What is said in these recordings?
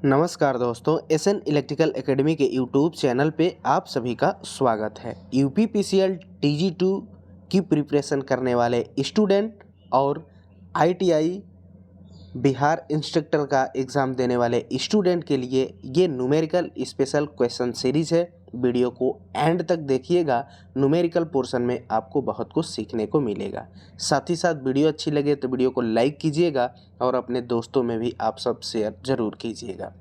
नमस्कार दोस्तों, SN electrical academy के यूट्यूब चैनल पे आप सभी का स्वागत है। यूपीपीसीएल TG2 की प्रिपरेशन करने वाले स्टूडेंट और आईटीआई बिहार इंस्ट्रक्टर का एग्ज़ाम देने वाले स्टूडेंट के लिए ये न्यूमेरिकल स्पेशल क्वेश्चन सीरीज़ है। वीडियो को एंड तक देखिएगा, न्यूमेरिकल पोर्शन में आपको बहुत कुछ सीखने को मिलेगा। साथ ही साथ वीडियो अच्छी लगे तो वीडियो को लाइक कीजिएगा और अपने दोस्तों में भी आप सब शेयर ज़रूर कीजिएगा।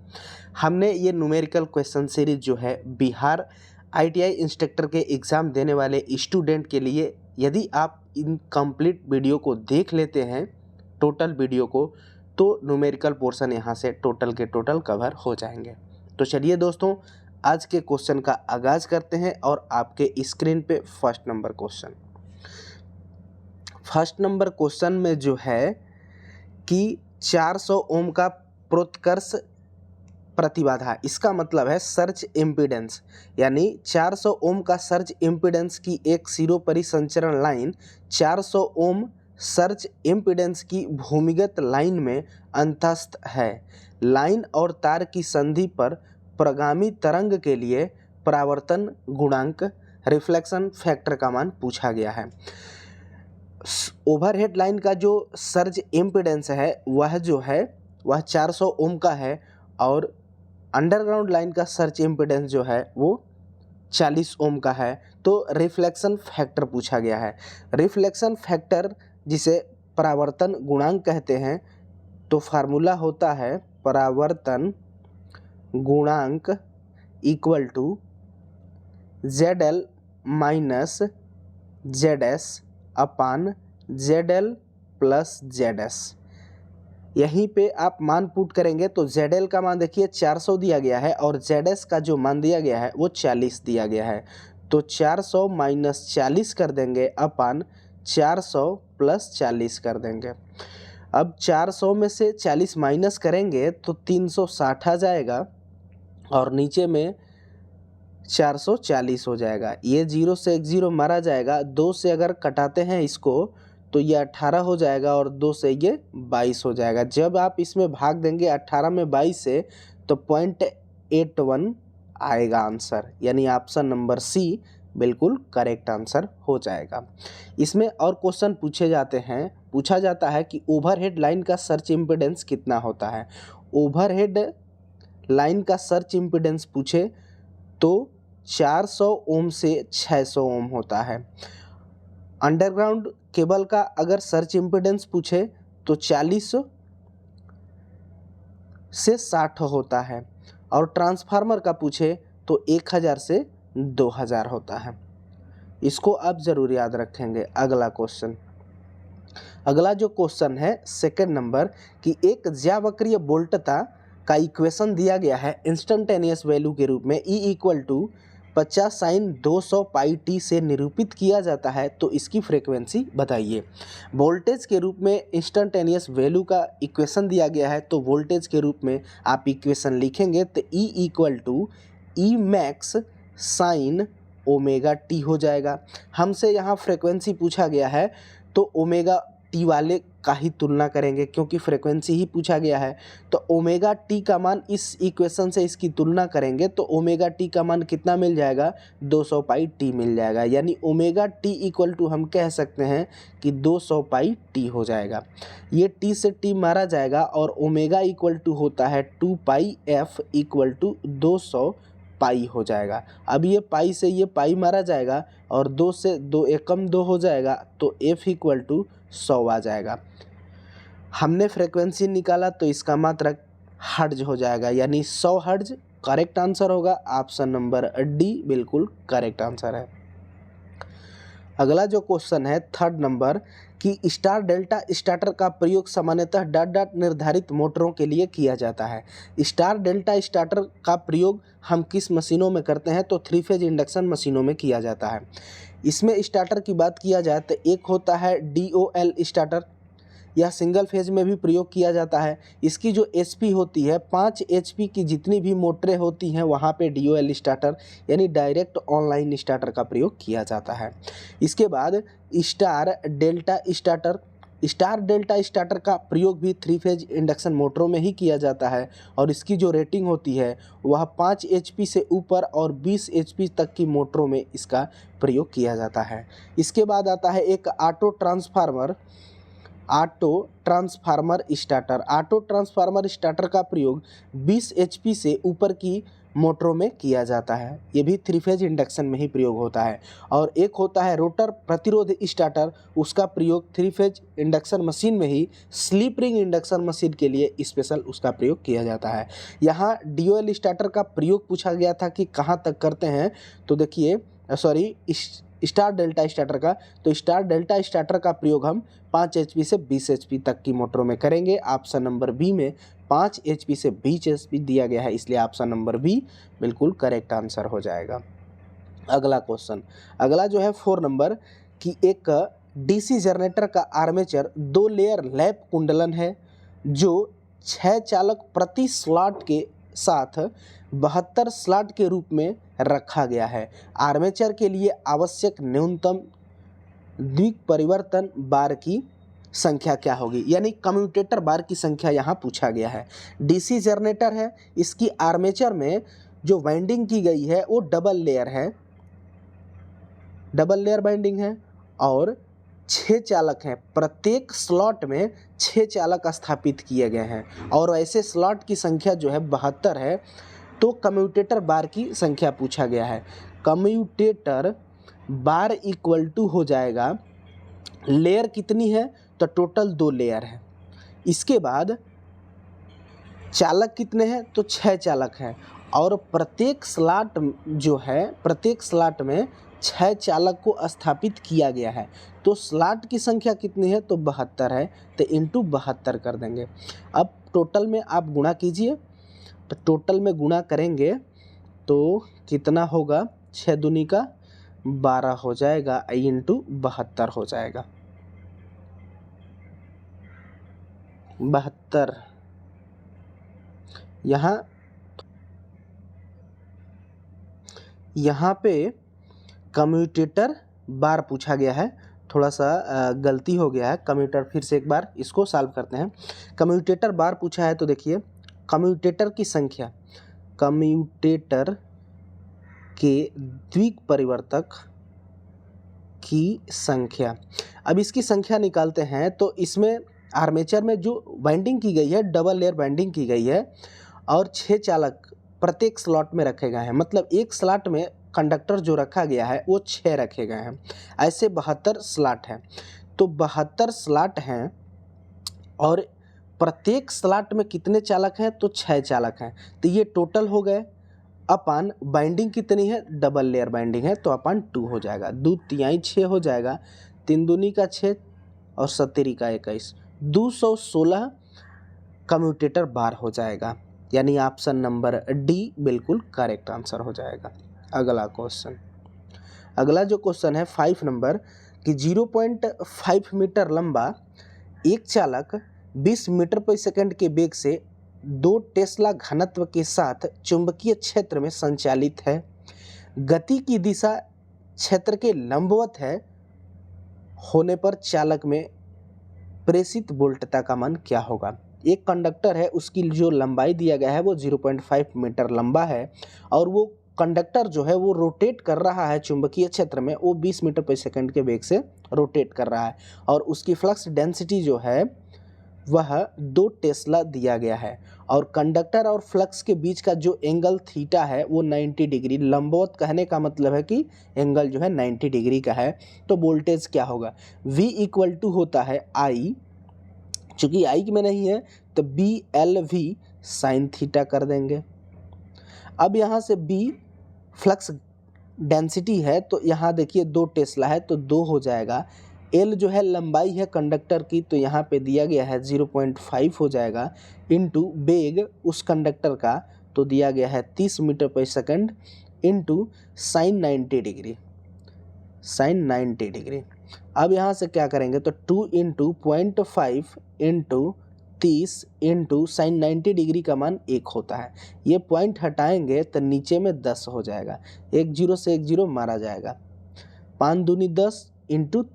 हमने ये न्यूमेरिकल क्वेश्चन सीरीज जो है बिहार आईटीआई इंस्ट्रक्टर के एग्ज़ाम देने वाले स्टूडेंट के लिए, यदि आप इन कंप्लीट वीडियो को देख लेते हैं, टोटल वीडियो को, तो न्यूमेरिकल पोर्शन यहाँ से टोटल के टोटल कवर हो जाएंगे। तो चलिए दोस्तों, आज के क्वेश्चन का आगाज़ करते हैं और आपके स्क्रीन पे फर्स्ट नंबर क्वेश्चन में जो है कि 400 ओम का प्रोत्कर्ष प्रतिबाधा, इसका मतलब है सर्ज इम्पीडेंस, यानी 400 ओम का सर्ज इम्पीडेंस की एक सिरोपरिसंचरण लाइन 400 ओम सर्ज इम्पीडेंस की भूमिगत लाइन में अंतस्थ है। लाइन और तार की संधि पर प्रगामी तरंग के लिए परावर्तन गुणांक रिफ्लेक्शन फैक्टर का मान पूछा गया है। ओवरहेड लाइन का जो सर्ज इम्पीडेंस है वह 400 ओम का है और अंडरग्राउंड लाइन का सर्ज इम्पीडेंस जो है वो 40 ओम का है। तो रिफ्लेक्शन फैक्टर पूछा गया है। रिफ्लेक्शन फैक्टर जिसे परावर्तन गुणांक कहते हैं, तो फार्मूला होता है परावर्तन गुणांक equal to ZL minus ZS upon ZL plus ZS। यहीं पे आप मान पुट करेंगे तो ZL का मान देखिए 400 दिया गया है और ZS का जो मान दिया गया है वो 40 दिया गया है। तो 400 माइनस 40 कर देंगे अपान 400 प्लस 40 कर देंगे। अब 400 में से 40 माइनस करेंगे तो 360 आ जाएगा और नीचे में 440 हो जाएगा। ये 0 से एक 0 मारा जाएगा, 2 से अगर कटाते हैं इसको तो ये 18 हो जाएगा और 2 से ये 22 हो जाएगा। जब आप इसमें भाग देंगे 18 में 22 से तो 0.81 आएगा आंसर, यानी ऑप्शन नंबर सी बिल्कुल करेक्ट आंसर हो जाएगा। इसमें और क्वेश्चन पूछा जाता है कि ओवरहेड लाइन का सर्ज इम्पीडेंस कितना होता है। ओवरहेड लाइन का सर्ज इम्पीडेंस पूछे तो 400 ओम से 600 ओम होता है। अंडरग्राउंड केबल का अगर सर्ज इम्पीडेंस पूछे तो 40 से 60 होता है और ट्रांसफार्मर का पूछे तो 1000 से 2000 होता है। इसको आप ज़रूर याद रखेंगे। अगला जो क्वेश्चन है सेकंड नंबर कि एक ज्यावक्रीय वोल्टता का इक्वेशन दिया गया है इंस्टेंटेनियस वैल्यू के रूप में E equal to 50 sine 200 pi t से निरूपित किया जाता है, तो इसकी फ्रीक्वेंसी बताइए। वोल्टेज के रूप में इंस्टेंटेनियस वैल्यू का इक्वेशन दिया गया है, तो वोल्टेज के रूप में आप इक्वेशन लिखेंगे तो E equal to E max sine omega t हो जाएगा। हमसे यहाँ फ्रीक्वेंसी पूछा गया है तो ओमेगा टी वाले का ही तुलना करेंगे क्योंकि फ्रीक्वेंसी ही पूछा गया है। तो ओमेगा टी का मान इस इक्वेशन से इसकी तुलना करेंगे तो ओमेगा टी का मान कितना मिल जाएगा, 200 पाई टी मिल जाएगा, यानी ओमेगा टी इक्वल टू हम कह सकते हैं कि 200 पाई टी हो जाएगा। ये टी से टी मारा जाएगा और ओमेगा इक्वल टू होता है 2 पाई एफ इक्वल टू 200 पाई हो जाएगा। अब ये पाई से ये पाई मारा जाएगा और 2 से 2 एकम 2 हो जाएगा, तो एफ इक्वल टू 100 आ जाएगा। हमने फ्रीक्वेंसी निकाला तो इसका मात्रक हर्ट्ज हो जाएगा, यानी 100 हर्ट्ज करेक्ट आंसर होगा। ऑप्शन नंबर डी बिल्कुल करेक्ट आंसर है। अगला जो क्वेश्चन है थर्ड नंबर कि स्टार डेल्टा स्टार्टर का प्रयोग सामान्यतः डॉट डॉट निर्धारित मोटरों के लिए किया जाता है। स्टार डेल्टा स्टार्टर का प्रयोग हम किस मशीनों में करते हैं, तो 3 फेज इंडक्शन मशीनों में किया जाता है। इसमें स्टार्टर की बात किया जाए तो एक होता है DOL स्टार्टर, यह सिंगल फेज में भी प्रयोग किया जाता है। इसकी जो HP होती है 5 HP की जितनी भी मोटरें होती हैं वहाँ पे DOL स्टार्टर यानी डायरेक्ट ऑनलाइन स्टार्टर का प्रयोग किया जाता है। इसके बाद star delta starter, star delta starter का प्रयोग भी 3 फेज इंडक्शन मोटरों में ही किया जाता है और इसकी जो रेटिंग होती है वह 5 HP से ऊपर और 20 HP तक की मोटरों में इसका प्रयोग किया जाता है। इसके बाद आता है एक ऑटो ट्रांसफार्मर स्टार्टर का प्रयोग 20 HP से ऊपर की मोटरों में किया जाता है। ये भी 3 फेज इंडक्शन में ही प्रयोग होता है। और एक होता है रोटर प्रतिरोध स्टार्टर, उसका प्रयोग 3 फेज इंडक्शन मशीन में ही स्लिप रिंग इंडक्शन मशीन के लिए स्पेशल उसका प्रयोग किया जाता है। यहाँ DOL स्टार्टर का प्रयोग पूछा गया था कि कहाँ तक करते हैं, तो देखिए स्टार डेल्टा स्टार्टर का, तो स्टार डेल्टा स्टार्टर का प्रयोग हम 5 HP से 20 HP तक की मोटरों में करेंगे। ऑप्शन नंबर बी में 5 HP से 20 HP दिया गया है, इसलिए ऑप्शन नंबर बी बिल्कुल करेक्ट आंसर हो जाएगा। अगला क्वेश्चन, अगला जो है 4 नंबर कि एक DC जनरेटर का आर्मेचर 2 लेयर लैप कुंडलन है जो 6 चालक प्रति स्लॉट के साथ 72 स्लॉट के रूप में रखा गया है। आर्मेचर के लिए आवश्यक न्यूनतम द्विपरिवर्तन बार की संख्या क्या होगी, यानी कम्यूटेटर बार की संख्या यहाँ पूछा गया है। DC जनरेटर है, इसकी आर्मेचर में जो वाइंडिंग की गई है वो डबल लेयर वाइंडिंग है और 6 चालक हैं, प्रत्येक स्लॉट में 6 चालक स्थापित किए गए हैं और ऐसे स्लॉट की संख्या जो है 72 है। तो कम्यूटेटर बार की संख्या पूछा गया है। कम्यूटेटर बार इक्वल टू हो जाएगा, लेयर कितनी है, तो टोटल 2 लेयर है। इसके बाद चालक कितने हैं, तो 6 चालक हैं और प्रत्येक स्लॉट में 6 चालक को स्थापित किया गया है। तो स्लॉट की संख्या कितनी है, तो 72 है, तो इंटू 72 कर देंगे। अब टोटल में आप गुणा कीजिए, तो टोटल में गुणा करेंगे तो कितना होगा, 6 दूनी का 12 हो जाएगा, इंटू 72 हो जाएगा। 72 यहाँ पे कम्यूटेटर बार पूछा गया है, थोड़ा सा गलती हो गया है। कम्यूटेटर फिर से एक बार इसको सॉल्व करते हैं। कम्यूटेटर बार पूछा है, तो देखिए कम्यूटेटर की संख्या, कम्यूटेटर के द्विपरिवर्तक की संख्या। अब इसकी संख्या निकालते हैं, तो इसमें आर्मेचर में जो वाइंडिंग की गई है डबल लेयर वाइंडिंग की गई है और 6 चालक प्रत्येक स्लॉट में रखे गए हैं, मतलब एक स्लॉट में कंडक्टर जो रखा गया है वो 6 रखे गए हैं। ऐसे 72 स्लॉट हैं, तो 72 स्लॉट हैं और प्रत्येक स्लॉट में कितने चालक हैं, तो 6 चालक हैं। तो ये टोटल हो गए, अपन बाइंडिंग कितनी है, डबल लेयर बाइंडिंग है, तो अपन 2 हो जाएगा, 2 तिहाई 6 हो जाएगा, 3 दूनी का 6 और 7 का 21, 216 कम्यूटेटर बार हो जाएगा, यानी ऑप्शन नंबर डी बिल्कुल करेक्ट आंसर हो जाएगा। अगला क्वेश्चन, अगला जो क्वेश्चन है 5 नंबर कि 0.5 मीटर लंबा एक चालक 20 मीटर प्रति सेकंड के वेग से 2 टेस्ला घनत्व के साथ चुंबकीय क्षेत्र में संचालित है। गति की दिशा क्षेत्र के लंबवत है होने पर चालक में प्रेषित वोल्टता का मान क्या होगा। एक कंडक्टर है, उसकी जो लंबाई दिया गया है वो 0.5 मीटर लंबा है और वो कंडक्टर जो है वो रोटेट कर रहा है चुंबकीय क्षेत्र में, वो 20 मीटर प्रति सेकंड के वेग से रोटेट कर रहा है और उसकी फ्लक्स डेंसिटी जो है वह 2 टेस्ला दिया गया है और कंडक्टर और फ्लक्स के बीच का जो एंगल थीटा है वो 90 डिग्री, लंबवत कहने का मतलब है कि एंगल जो है 90 डिग्री का है। तो वोल्टेज क्या होगा, V इक्वल टू होता है I, चूँकि I में नहीं है तो BLV साइन थीटा कर देंगे। अब यहाँ से B फ्लक्स डेंसिटी है, तो यहाँ देखिए 2 टेस्ला है तो 2 हो जाएगा। L जो है लंबाई है कंडक्टर की, तो यहाँ पे दिया गया है 0.5 हो जाएगा, इंटू वेग उस कंडक्टर का तो दिया गया है 30 मीटर प्रति second, into sine 90 degree, sine 90 degree. अब यहाँ से क्या करेंगे तो 2 into 0.5 into 30 into sine 90 degree का मान 1 होता है। ये पॉइंट हटाएंगे तो नीचे में 10 हो जाएगा, 1 0 से 1 0 मारा जाएगा, 5 दूनी 10 इंटू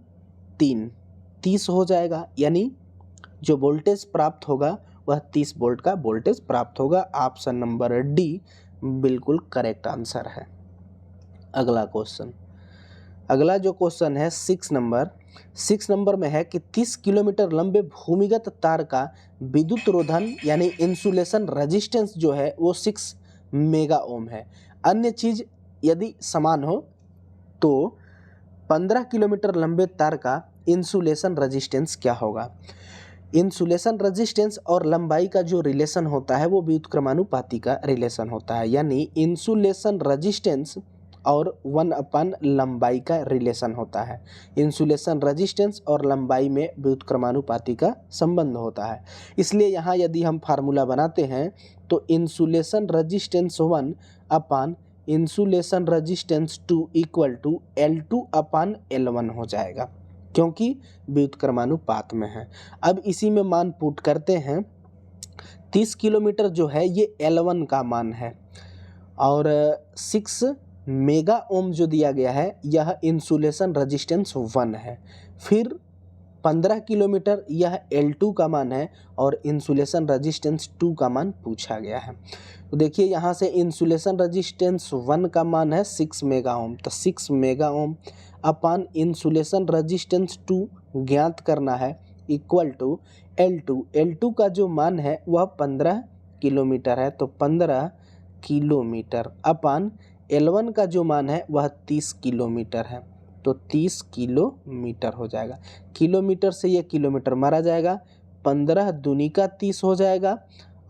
3 30 हो जाएगा, यानी जो वोल्टेज प्राप्त होगा वह 30 वोल्ट का वोल्टेज प्राप्त होगा। ऑप्शन नंबर डी बिल्कुल करेक्ट आंसर है। अगला क्वेश्चन, अगला जो क्वेश्चन है 6 नंबर में है कि 30 किलोमीटर लंबे भूमिगत तार का विद्युत रोधन यानी इंसुलेशन रेजिस्टेंस जो है वो 6 मेगा ओम है। अन्य चीज यदि समान हो तो 15 किलोमीटर लंबे तार का इंसुलेशन रेजिस्टेंस क्या होगा। इंसुलेशन रेजिस्टेंस और लंबाई का जो रिलेशन होता है वो व्युत्क्रमानुपाती का रिलेशन होता है, यानी इंसुलेशन रेजिस्टेंस और 1 लंबाई का रिलेशन होता है। इंसुलेशन रेजिस्टेंस और लंबाई में व्युत्क्रमानुपाती का संबंध होता है। इसलिए यहाँ यदि हम फार्मूला बनाते हैं तो insulation resistance 1 insulation resistance 2 equal to L2/L1 हो जाएगा, क्योंकि व्युत्क्रमानुपात में है। अब इसी में मान पुट करते हैं। 30 किलोमीटर जो है ये L1 का मान है और 6 मेगा ओम जो दिया गया है यह इंसुलेशन रेजिस्टेंस 1 है। फिर 15 किलोमीटर यह L2 का मान है और इंसुलेशन रेजिस्टेंस 2 का मान पूछा गया है। तो देखिए यहाँ से इंसुलेशन रेजिस्टेंस 1 का मान है 6 मेगा ओम, तो 6 मेगा ओम अपान इंसुलेशन रेजिस्टेंस 2 ज्ञात करना है इक्वल टू L2 का जो मान है वह 15 किलोमीटर है, तो 15 किलोमीटर अपान L1 का जो मान है वह 30 किलोमीटर है, तो 30 किलोमीटर हो जाएगा। किलोमीटर से ये किलोमीटर मारा जाएगा, 15 दूनी का 30 हो जाएगा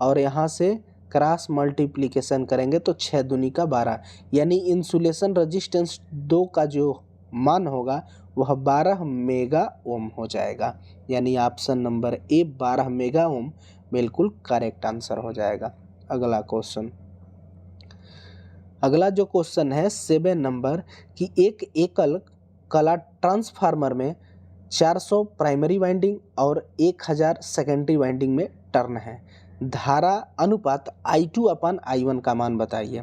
और यहाँ से क्रॉस मल्टीप्लिकेशन करेंगे तो 6 दूनी का 12, यानी इंसुलेशन रेजिस्टेंस 2 का जो मान होगा वह 12 मेगा ओम हो जाएगा, यानी option number A 12 mega ohm बिल्कुल करेक्ट आंसर हो जाएगा। अगला क्वेश्चन, अगला जो क्वेश्चन है 7 नंबर कि एक एकल कला ट्रांसफार्मर में 400 प्राइमरी वाइंडिंग और 1000 सेकेंडरी वाइंडिंग में टर्न है। धारा अनुपात I2/I1 का मान बताइए।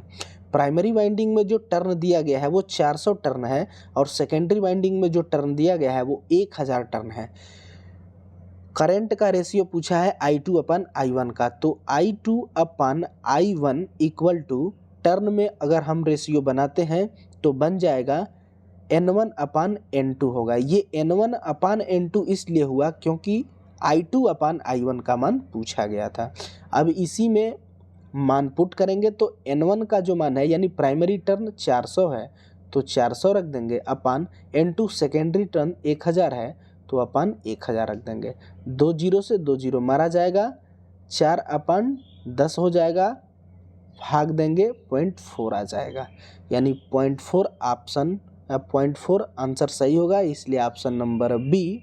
प्राइमरी वाइंडिंग में जो टर्न दिया गया है वो 400 टर्न है और सेकेंडरी वाइंडिंग में जो टर्न दिया गया है वो 1000 टर्न है। करंट का रेशियो पूछा है I2/I1 का, तो I2/I1 इक्वल टू टर्न में अगर हम रेशियो बनाते हैं तो बन जाएगा N1/N2 होगा। ये N1/N2 इसलिए हुआ क्योंकि I2/I1 का मान पूछा गया था। अब इसी में मान पुट करेंगे तो N1 का जो मान है यानी प्राइमरी टर्न 400 है तो 400 रख देंगे अपान N2 सेकेंडरी टर्न 1000 है तो अपान 1000 रख देंगे। 2 जीरो से 2 जीरो मारा जाएगा, 4/10 हो जाएगा, भाग देंगे 0.4 आ जाएगा, यानी 0.4 आंसर सही होगा, इसलिए ऑप्शन नंबर बी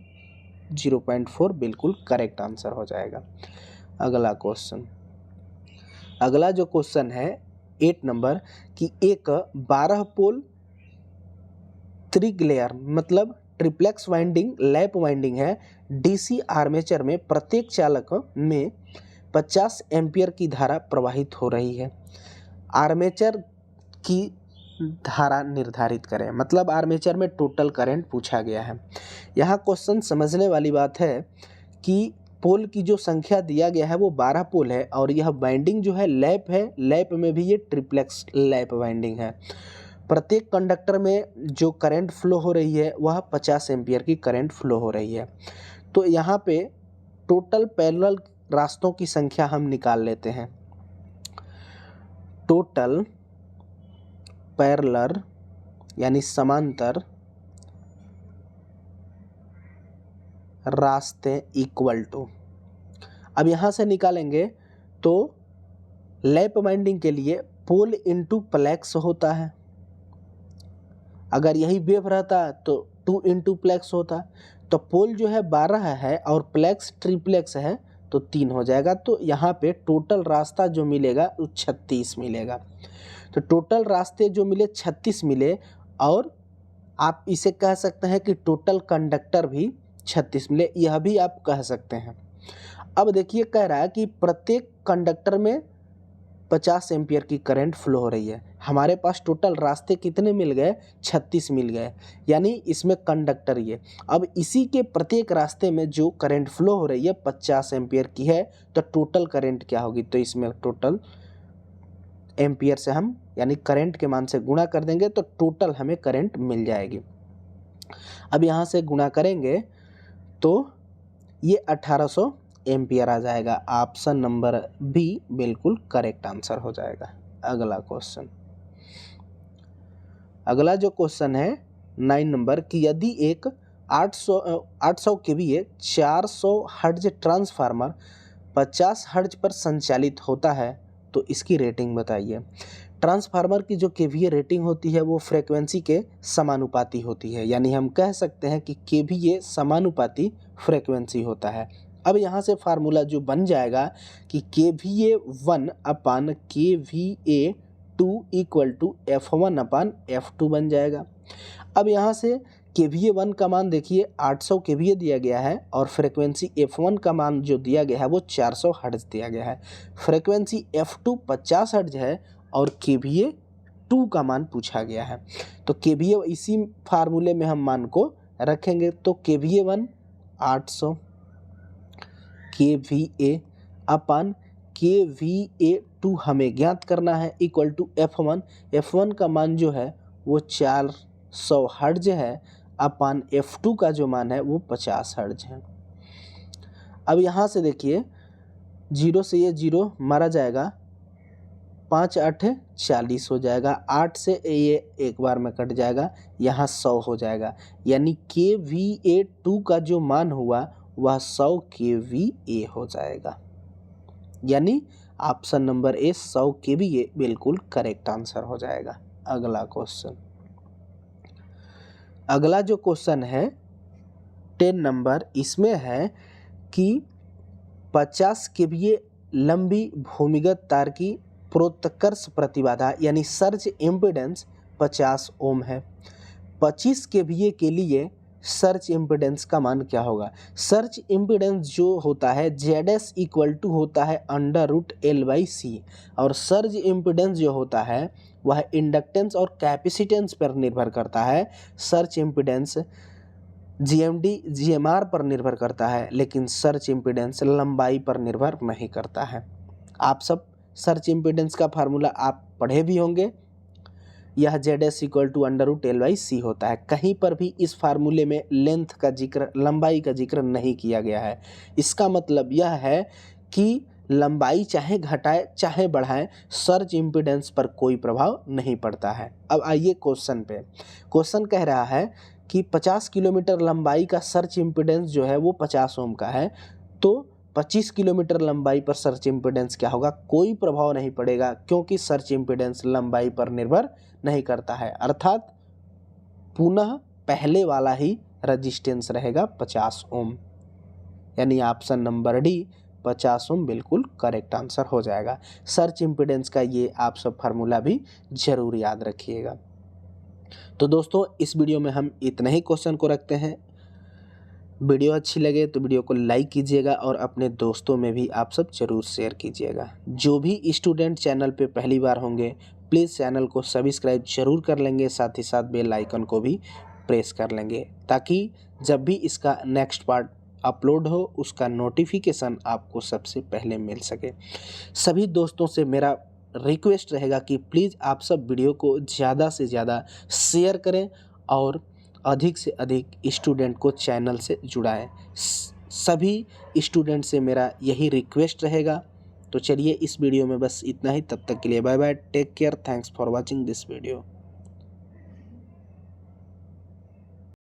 0.4 बिल्कुल करेक्ट आंसर हो जाएगा। अगला क्वेश्चन, अगला जो क्वेश्चन है 8 नंबर कि एक 12 पोल त्रिग्लेयर मतलब ट्रिप्लेक्स वाइंडिंग लैप वाइंडिंग है। डीसी आर्मेचर में प्रत्येक चालक में 50 एम्पियर की धारा प्रवाहित हो रही है। आर्मेचर की धारा निर्धारित करें, मतलब आर्मेचर में टोटल करंट पूछा गया है। यहाँ क्वेश्चन समझने वाली बात है कि पोल की जो संख्या दिया गया है वो 12 पोल है और यह वाइंडिंग जो है लैप है, लैप में भी ये ट्रिप्लेक्स लैप वाइंडिंग है। प्रत्येक कंडक्टर में जो करंट फ्लो हो रही है वह 50 एम्पियर की करंट फ्लो हो रही है। तो यहाँ पे टोटल पैरेलल रास्तों की संख्या हम निकाल लेते हैं। टोटल पैरेलल यानी समांतर रास्ते इक्वल टू, अब यहाँ से निकालेंगे तो लैप वाइंडिंग के लिए पोल इंटू प्लेक्स होता है, अगर यही वेव रहता तो 2 इंटू प्लेक्स होता, तो पोल जो है 12 है और प्लेक्स ट्रिप्लेक्स है तो 3 हो जाएगा। तो यहाँ पे टोटल रास्ता जो मिलेगा वो 36 मिलेगा। तो टोटल रास्ते जो मिले 36 मिले और आप इसे कह सकते हैं कि टोटल कंडक्टर भी 36 मिले, यह भी आप कह सकते हैं। अब देखिए कह रहा है कि प्रत्येक कंडक्टर में 50 एम्पियर की करंट फ्लो हो रही है। हमारे पास टोटल रास्ते कितने मिल गए? 36 मिल गए, यानी इसमें कंडक्टर ये। अब इसी के प्रत्येक रास्ते में जो करंट फ्लो हो रही है 50 एम्पियर की है, तो टोटल करंट क्या होगी? तो इसमें टोटल एम्पियर से हम यानी करंट के मान से गुणा कर देंगे तो टोटल हमें करंट मिल जाएगी। अब यहाँ से गुणा करेंगे तो ये 1800 एम्पियर आ जाएगा। ऑप्शन नंबर बी बिल्कुल करेक्ट आंसर हो जाएगा। अगला क्वेश्चन, अगला जो क्वेश्चन है 9 नंबर कि यदि एक 800 केवीए 400 हर्ट्ज ट्रांसफार्मर 50 हर्ट्ज पर संचालित होता है तो इसकी रेटिंग बताइए। ट्रांसफार्मर की जो केवीए रेटिंग होती है वो फ्रीक्वेंसी के समानुपाती होती है, यानी हम कह सकते हैं कि केवीए समानुपाती फ्रीक्वेंसी होता है। अब यहाँ से फार्मूला जो बन जाएगा कि KVA1 upon KVA2 equal to F1 upon F2 बन जाएगा। अब यहाँ से KVA1 का मान देखिए 800 KVA दिया गया है और फ्रीक्वेंसी F1 का मान जो दिया गया है वो 400 हर्ट्ज दिया गया है। फ्रीक्वेंसी F2 50 हर्ट्ज है और KVA2 का मान पूछा गया है। तो KVA इसी फार्मूले में हम मान को रखेंगे तो KVA1 800 KVA अपान KVA2 हमें ज्ञात करना है इक्वल टू F1 का मान जो है वो 400 हर्ट्ज है अपान F2 का जो मान है वो 50 हर्ट्ज है। अब यहाँ से देखिए 0 से ये 0 मारा जाएगा, 5 8 40 हो जाएगा, 8 से ये एक बार में कट जाएगा, यहाँ 100 हो जाएगा, यानी KVA2 का जो मान हुआ वह 100 KVA हो जाएगा, यानी ऑप्शन नंबर ए 100 KVA बिल्कुल करेक्ट आंसर हो जाएगा। अगला क्वेश्चन, अगला जो क्वेश्चन है 10 नंबर, इसमें है कि 50 KVA लंबी भूमिगत तार की प्रोत्कर्ष प्रतिबाधा यानी सर्ज इम्पीडेंस 50 ओम है। 25 KVA के लिए सर्च इम्पीडेंस का मान क्या होगा? सर्च इम्पीडेंस जो होता है ZS इक्वल टू होता है √L/C और सर्ज इम्पीडेंस जो होता है वह इंडक्टेंस और कैपेसिटेंस पर निर्भर करता है। सर्च इम्पीडेंस GMD GMR पर निर्भर करता है, लेकिन सर्च इम्पीडेंस लंबाई पर निर्भर नहीं करता है। आप सब सर्च इम्पीडेंस का फार्मूला आप पढ़े भी होंगे, यह ZS इक्वल टू √L/C होता है। कहीं पर भी इस फार्मूले में लेंथ का जिक्र, लंबाई का जिक्र नहीं किया गया है। इसका मतलब यह है कि लंबाई चाहे घटाए चाहे बढ़ाएं, सर्ज इम्पीडेंस पर कोई प्रभाव नहीं पड़ता है। अब आइए क्वेश्चन पे। क्वेश्चन कह रहा है कि 50 किलोमीटर लंबाई का सर्च इम्पीडेंस जो है वो 50 ओम का है, तो 25 किलोमीटर लंबाई पर सर्च इम्पीडेंस क्या होगा? कोई प्रभाव नहीं पड़ेगा, क्योंकि सर्च इम्पीडेंस लंबाई पर निर्भर नहीं करता है, अर्थात पुनः पहले वाला ही रजिस्टेंस रहेगा 50 ओम, यानी ऑप्शन नंबर डी 50 ओम बिल्कुल करेक्ट आंसर हो जाएगा। सर्च इम्पीडेंस का ये आप सब फार्मूला भी जरूर याद रखिएगा। तो दोस्तों इस वीडियो में हम इतना ही क्वेश्चन को रखते हैं। वीडियो अच्छी लगे तो वीडियो को लाइक कीजिएगा और अपने दोस्तों में भी आप सब जरूर शेयर कीजिएगा। जो भी स्टूडेंट चैनल पे पहली बार होंगे प्लीज़ चैनल को सब्सक्राइब जरूर कर लेंगे, साथ ही साथ बेल आइकन को भी प्रेस कर लेंगे, ताकि जब भी इसका नेक्स्ट पार्ट अपलोड हो उसका नोटिफिकेशन आपको सबसे पहले मिल सके। सभी दोस्तों से मेरा रिक्वेस्ट रहेगा कि प्लीज़ आप सब वीडियो को ज़्यादा से ज़्यादा शेयर करें और अधिक से अधिक स्टूडेंट को चैनल से जुड़ाएं। सभी स्टूडेंट से मेरा यही रिक्वेस्ट रहेगा। तो चलिए इस वीडियो में बस इतना ही, तब तक के लिए bye bye, take care, thanks for watching this video.